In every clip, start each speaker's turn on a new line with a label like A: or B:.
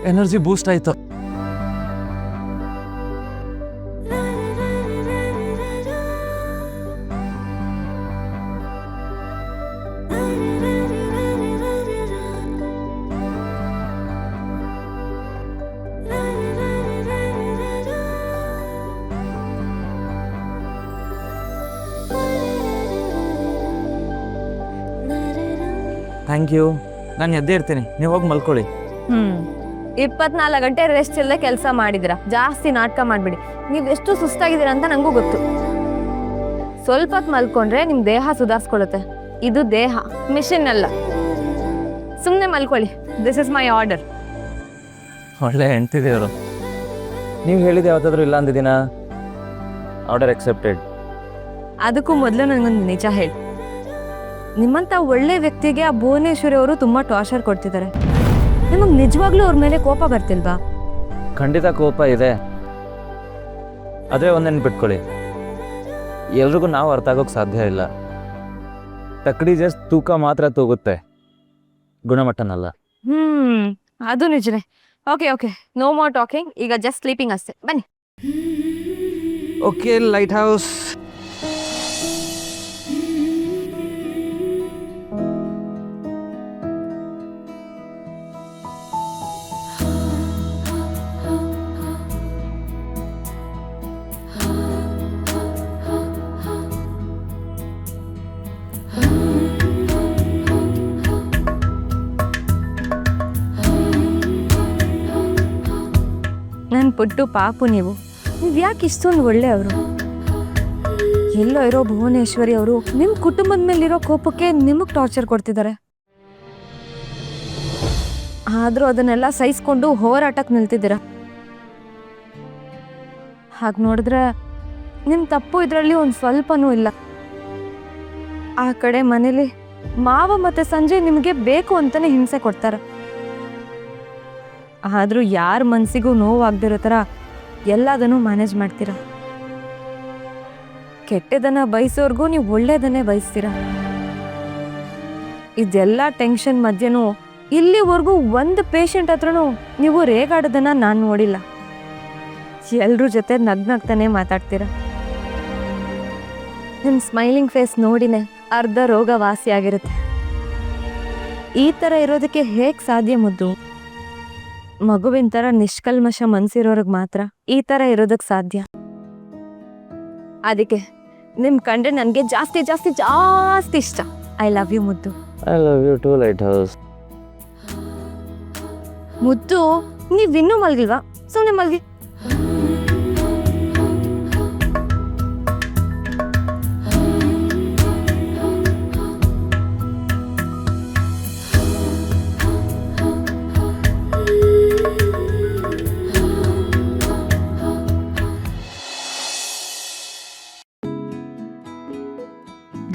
A: Energy boost ಆಯಿತು. Thank you. ನಾನು ಎದ್ದೇ ಇರ್ತೀನಿ, ನೀವು ಹೋಗಿ ಮಲ್ಕೊಳ್ಳಿ.
B: 24 ಗಂಟೆ ರೆಸ್ಟ್ ಇಲ್ಲದೆ ಕೆಲಸ ಮಾಡಿದಿರ. ಜಾಸ್ತಿ ನಾಟಕ ಮಾಡ್ಬಿಡಿ. ನೀವು ಎಷ್ಟು ಸುಸ್ತಾಗಿದ್ದೀರ ಅಂತ ನಂಗೂ ಗೊತ್ತು. ಸ್ವಲ್ಪ ಹೊತ್ತು ಮಲ್ಕೊಂಡ್ರೆ ನಿಮ್ಮ ದೇಹ ಸುಧಾರಿಸ್ಕೊಳ್ಳುತ್ತೆ. ಇದು ದೇಹ, ಮಿಷಿನ್ ಅಲ್ಲ. ಸುಮ್ಮನೆ ಮಲ್ಕೊಳ್ಳಿ. This is my order.
A: ಒಳ್ಳೆ ಹೆಂಡ್ತಿದೇವರು. ನೀವು ಹೇಳಿದ ಯಾವತ್ತಾದ್ರೂ ಇಲ್ಲ ಅಂದಿದ್ದೀನಾ? Order accepted.
B: ಅದಕ್ಕೂ ಮೊದಲು ನನಗೊಂದು ನಿಜ ಹೇಳಿ. ನಿಮ್ಮಂಥ ಒಳ್ಳೆ ವ್ಯಕ್ತಿಗೆ ಆ ಭುವನೇಶ್ವರಿ ಅವರು ತುಂಬ ಟಾರ್ಚರ್ ಕೊಡ್ತಿದ್ದಾರೆ. ನಿಮಗೆ ನಿಜವಾಗ್ಲೂ ಅವ್ರ ಮೇಲೆ ಕೋಪ ಬರ್ತಿಲ್ವಾ?
A: ಖಂಡಿತ ಕೋಪ ಇದೆ. ಆದರೆ ಒಂದೇನು ಬಿಟ್ಕೊಳ್ಳಿ, ಎಲ್ರಿಗೂ ನಾವು ಅರ್ಥ ಆಗೋಕ್ಕೆ ಸಾಧ್ಯ ಇಲ್ಲ. ತಕ್ಕಡಿ ಜಸ್ಟ್ ತೂಕ ಮಾತ್ರ ತೂಗುತ್ತೆ, ಗುಣಮಟ್ಟನಲ್ಲ.
B: ಅದು ನಿಜನೇ. Okay, no more talking. ಈಗ ಜಸ್ಟ್ ಸ್ಲೀಪಿಂಗ್ ಅಷ್ಟೇ. ಬನ್ನಿ.
A: Okay, light house.
B: ನನ್ನ ಪುಟ್ಟು ಪಾಪು ನೀವು ಯಾಕೆ ಇಷ್ಟೊಂದು ಒಳ್ಳೆಯವರು? ಎಲ್ಲೋ ಇರೋ ಭುವನೇಶ್ವರಿ ಅವರು ನಿಮ್ಮ ಕುಟುಂಬದ ಮೇಲಿರೋ ಕೋಪಕ್ಕೆ ನಿಮಗೆ ಟಾರ್ಚರ್ ಕೊಡ್ತಿದ್ದಾರೆ. ಆದರೂ ಅದನ್ನೆಲ್ಲ ಸಹಿಸ್ಕೊಂಡು ಹೋರಾಟಕ್ಕೆ ನಿಲ್ತಿದ್ದೀರ. ಹಾಗೆ ನೋಡಿದ್ರೆ ನಿಮ್ಮ ತಪ್ಪು ಇದರಲ್ಲಿ ಒಂದು ಸ್ವಲ್ಪನೂ ಇಲ್ಲ. ಆ ಕಡೆ ಮನೇಲಿ ಮಾವ ಮತ್ತು ಸಂಜಯ್ ನಿಮಗೆ ಬೇಕು ಅಂತಲೇ ಹಿಂಸೆ ಕೊಡ್ತಾರೆ. ಆದರೂ ಯಾರ ಮನಸ್ಸಿಗೂ ನೋವಾಗದಿರೋ ಥರ ಎಲ್ಲದನ್ನು ಮ್ಯಾನೇಜ್ ಮಾಡ್ತೀರ. ಕೆಟ್ಟದನ್ನು ಬಯಸೋರ್ಗೂ ನೀವು ಒಳ್ಳೇದನ್ನೇ ಬಯಸ್ತೀರ. ಇದೆಲ್ಲ ಟೆನ್ಷನ್ ಮಧ್ಯೆನೂ ಇಲ್ಲಿವರೆಗೂ ಒಂದು ಪೇಷಂಟ್ ಹತ್ರನೂ ನೀವು ರೇಗಾಡೋದನ್ನು ನಾನು ನೋಡಿಲ್ಲ. ಎಲ್ಲರ ಜೊತೆ ನಗ್ನಗ್ತಾನೆ ಮಾತಾಡ್ತೀರ. ನಿಮ್ಮ ಸ್ಮೈಲಿಂಗ್ ಫೇಸ್ ನೋಡಿನೇ ಅರ್ಧ ರೋಗ ವಾಸಿಯಾಗಿರುತ್ತೆ. ಈ ಥರ ಇರೋದಕ್ಕೆ ಹೇಗೆ ಸಾಧ್ಯ ಮುದ್ದು? ಮಗುವಿನ ಥರ ನಿಷ್ಕಲ್ಮಶ ಮನ್ಸಿರೋರ್ಗೆ ಮಾತ್ರ ಈ ಥರ ಇರೋದಕ್ಕೆ ಸಾಧ್ಯ. ಅದಕ್ಕೆ ನಿಮ್ಮ ಕಂಡ್ರೆ ನನಗೆ ಜಾಸ್ತಿ ಜಾಸ್ತಿ ಜಾಸ್ತಿ ಇಷ್ಟ. ಐ ಲವ್ ಯು ಮುದ್ದು.
A: I love you too lighthouse.
B: ಮುದ್ದು, ನೀವಿನ್ನೂ ಮಲಗಿಲ್ವಾ? ಸುಮ್ಮನೆ ಮಲಗಿ.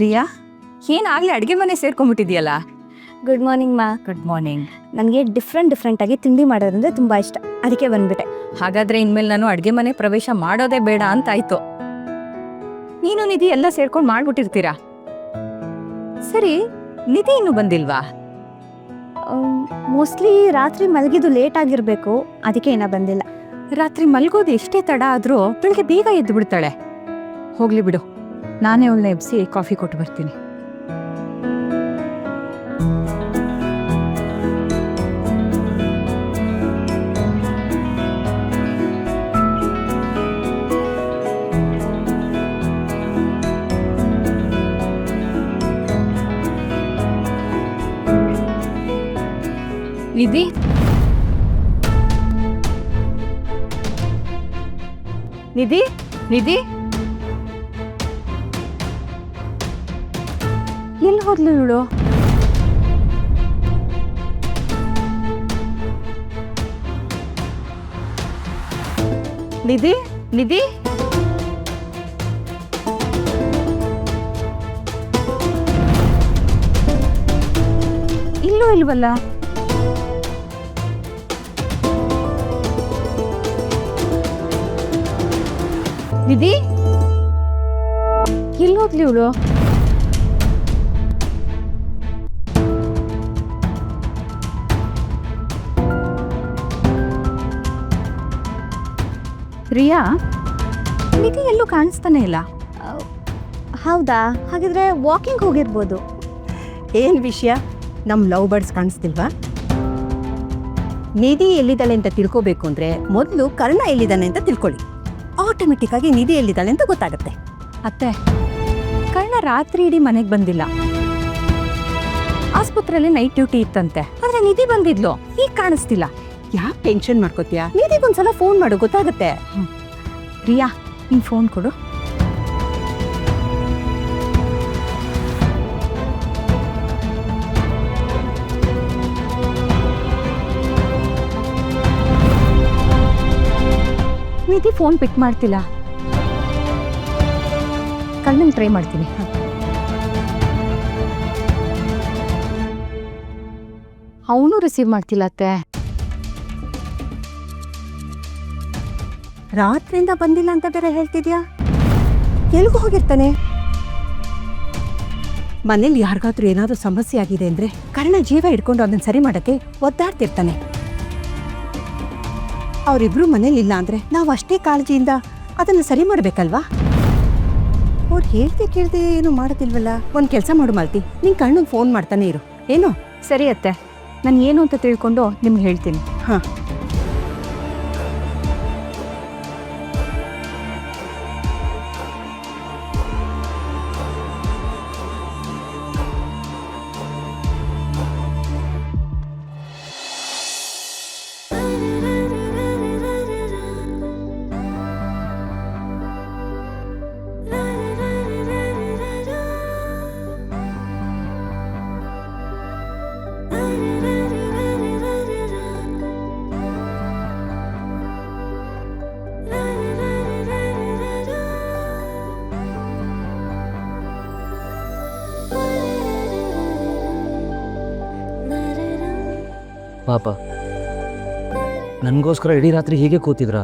C: ರಿಯಾ, ಏನಾಗಲಿ ಅಡುಗೆ ಮನೆ ಸೇರ್ಕೊಂಡ್ಬಿಟ್ಟಿದ್ಯಲ್ಲ.
B: ಗುಡ್ ಮಾರ್ನಿಂಗ್ ಮಾ.
C: Good morning.
B: ನನಗೆ ಡಿಫ್ರೆಂಟಾಗಿ ತಿಂಡಿ ಮಾಡೋದಂದ್ರೆ ತುಂಬ ಇಷ್ಟ. ಅದಕ್ಕೆ ಬಂದ್ಬಿಟ್ಟೆ.
C: ಹಾಗಾದ್ರೆ ಇನ್ಮೇಲೆ ನಾನು ಅಡುಗೆ ಮನೆ ಪ್ರವೇಶ ಮಾಡೋದೇ ಬೇಡ ಅಂತಾಯ್ತು. ನೀನು ನಿಧಿ ಎಲ್ಲ ಸೇರ್ಕೊಂಡು ಮಾಡ್ಬಿಟ್ಟಿರ್ತೀರಾ. ಸರಿ, ನಿಧಿ ಇನ್ನೂ ಬಂದಿಲ್ವಾ?
B: ಮೋಸ್ಟ್ಲಿ ರಾತ್ರಿ ಮಲಗಿದ್ದು ಲೇಟ್ ಆಗಿರಬೇಕು, ಅದಕ್ಕೆ ಏನೋ ಬಂದಿಲ್ಲ.
C: ರಾತ್ರಿ ಮಲ್ಗೋದು ಎಷ್ಟೇ ತಡ ಆದರೂ ಬೆಳಗ್ಗೆ ಬೇಗ ಎದ್ದು ಬಿಡ್ತಾಳೆ. ಹೋಗ್ಲಿ ಬಿಡು, ನಾನೇ ಅವಳನ್ನ ಎಬ್ಸಿ ಕಾಫಿ ಕೊಟ್ಟು ಬರ್ತೀನಿ. ನಿಧಿ, ನಿಧಿ, ನಿಧಿ ಎಲ್ಲಿ ಹೋದ್ಲು ಇವಳು? ನಿಧಿ, ನಿಧಿ, ಇಲ್ಲೂ ಇಲ್ವಲ್ಲ. ನಿಧಿ, ಎಲ್ಲಿ ಹೋದ್ಲಿ ಇವಳು? ಪ್ರಿಯಾ, ನಿಧಿ ಎಲ್ಲೂ ಕಾಣಿಸ್ತಾನೆ ಇಲ್ಲ.
B: ಹೌದಾ? ಹಾಗಿದ್ರೆ ವಾಕಿಂಗ್ ಹೋಗಿರ್ಬೋದು.
D: ಏನು ವಿಷಯ? ನಮ್ಮ ಲವ್ ಬರ್ಡ್ಸ್ ಕಾಣಿಸ್ತಿಲ್ವಾ? ನಿಧಿ ಎಲ್ಲಿದ್ದಾಳೆ ಅಂತ ತಿಳ್ಕೋಬೇಕು ಅಂದರೆ ಮೊದಲು ಕರ್ಣ ಎಲ್ಲಿದ್ದಾನೆ ಅಂತ ತಿಳ್ಕೊಳ್ಳಿ. ಆಟೋಮೆಟಿಕ್ ಆಗಿ ನಿಧಿ ಎಲ್ಲಿದ್ದಾಳೆ ಅಂತ ಗೊತ್ತಾಗುತ್ತೆ.
C: ಅತ್ತೆ, ಕರ್ಣ ರಾತ್ರಿ ಇಡೀ ಮನೆಗೆ ಬಂದಿಲ್ಲ. ಆಸ್ಪತ್ರೆಯಲ್ಲಿ ನೈಟ್ ಡ್ಯೂಟಿ ಇತ್ತಂತೆ. ಆದ್ರೆ ನಿಧಿ ಬಂದಿದ್ಲು, ಈಗ ಕಾಣಿಸ್ತಿಲ್ಲ.
D: ಯಾಕೆ ಟೆನ್ಷನ್ ಮಾಡ್ಕೋತೀಯಾ? ನಿಧಿಗೊಂದ್ಸಲ ಫೋನ್ ಮಾಡು, ಗೊತ್ತಾಗುತ್ತೆ.
C: ಪ್ರಿಯಾ, ನಿನ್ ಫೋನ್ ಕೊಡು. ನಿಧಿ ಫೋನ್ ಪಿಕ್ ಮಾಡ್ತಿಲ್ಲ. ಕಣ್ಣನ್ ಟ್ರೈ ಮಾಡ್ತೀನಿ. ಅವನು ರಿಸೀವ್ ಮಾಡ್ತಿಲ್ಲ ಅತ್ತೆ.
D: ರಾತ್ರಿಯಿಂದ ಬಂದಿಲ್ಲ ಅಂತ ಬೇರೆ ಹೇಳ್ತಿದ್ಯಾ? ಎಲ್ಗೂ ಹೋಗಿರ್ತಾನೆ? ಮನೇಲಿ ಯಾರಿಗಾದ್ರೂ ಏನಾದ್ರೂ ಸಮಸ್ಯೆ ಆಗಿದೆ ಅಂದ್ರೆ ಕರ್ಣ ಜೀವ ಹಿಡ್ಕೊಂಡು ಅದನ್ನ ಸರಿ ಮಾಡಕ್ಕೆ ಒದ್ದಾಡ್ತಿರ್ತಾನೆ. ಅವರಿಬ್ರು ಮನೇಲಿ ಇಲ್ಲ ಅಂದ್ರೆ ನಾವು ಅಷ್ಟೇ ಕಾಳಜಿಯಿಂದ ಅದನ್ನ ಸರಿ ಮಾಡ್ಬೇಕಲ್ವಾ? ಅವ್ರು ಕೇಳ್ದೆ ಏನು ಮಾಡೋದಿಲ್ವಲ್ಲ. ಒಂದ್ ಕೆಲಸ ಮಾಡು ಮಾಲ್ತಿ, ನಿನ್ ಕಣ್ಣು ಫೋನ್ ಮಾಡ್ತಾನೆ ಇರು. ಏನೋ?
C: ಸರಿ ಅತ್ತೆ, ನಾನು ಏನು ಅಂತ ತಿಳ್ಕೊಂಡು ನಿಮ್ಗೆ ಹೇಳ್ತೀನಿ.
D: ಹಾ.
A: ಪಾಪ, ನನಗೋಸ್ಕರ ಇಡೀ ರಾತ್ರಿ ಹೀಗೆ ಕೂತಿದ್ರಾ?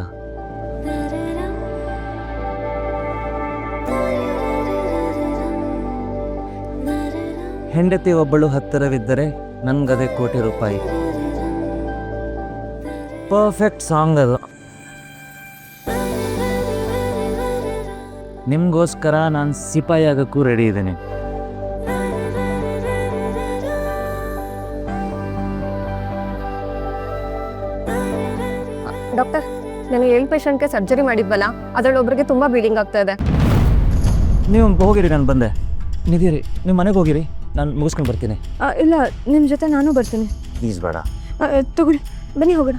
A: ಹೆಂಡತಿ ಒಬ್ಬಳು ಹತ್ತಿರವಿದ್ದರೆ ನನ್ಗದೆ ಕೋಟಿ ರೂಪಾಯಿ. ಪರ್ಫೆಕ್ಟ್ ಸಾಂಗ್ ಅದು. ನಿಮಗೋಸ್ಕರ ನಾನು ಸಿಪಾಯಿ ಆಗಕ್ಕೂ ರೆಡಿ ಇದ್ದೇನೆ.
B: ಡಾಕ್ಟರ್, ನಾನು 7 ಪೇಷಂಟ್ಗೆ ಸರ್ಜರಿ ಮಾಡಿದ್ವಲ್ಲ, ಅದರಲ್ಲೊಬ್ರಿಗೆ ತುಂಬ ಬ್ಲೀಡಿಂಗ್ ಆಗ್ತಾ ಇದೆ.
A: ನೀವು ಹೋಗಿರಿ, ನಾನು ಬಂದೆ. ನಿಧಿರಿ, ನೀವು ಮನೆಗೆ ಹೋಗಿರಿ, ನಾನು ಮುಗಿಸ್ಕೊಂಡು ಬರ್ತೀನಿ.
B: ಇಲ್ಲ, ನಿಮ್ಮ ಜೊತೆ ನಾನು ಬರ್ತೀನಿ.
A: ಪ್ಲೀಸ್ ಬೇಡ.
B: ತಗೊಳ್ಳಿ, ಬನ್ನಿ ಹೋಗೋಣ.